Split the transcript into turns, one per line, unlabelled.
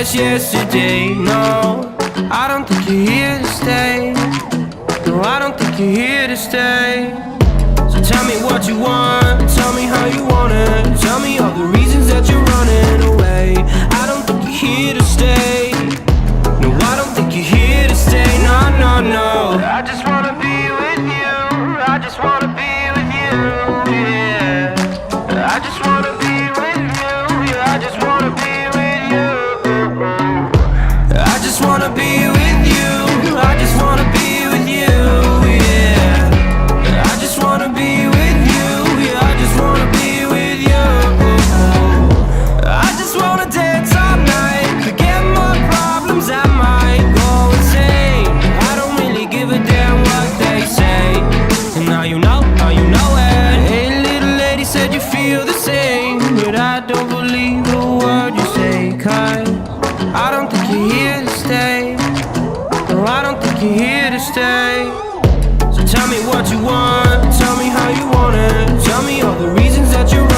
just yesterday. No, I don't think you're here to stay. No, I don't think you're here to stay. So tell me what you want, tell me how you want it. Tell me all the reasons that you're running away. I don't think you're here to stay. No, I don't think you're here to stay. No, no, no. I just wanna be with you. I just wanna be with you, yeah. I just wanna be with you. Yeah, I just wanna be with you. I just wanna be with you. I just wanna be with you, yeah. I just wanna be with you. Yeah, I just wanna be with you. I just wanna dance all night, forget my problems, I might go insane. I don't really give a damn what they say. And now you know it. Hey, little lady said you feel the same, but I don't believe a word you say. 'Cause I don't think you're here to stay. No, I don't think you're here to stay. So tell me what you want, tell me how you want it. Tell me all the reasons that you're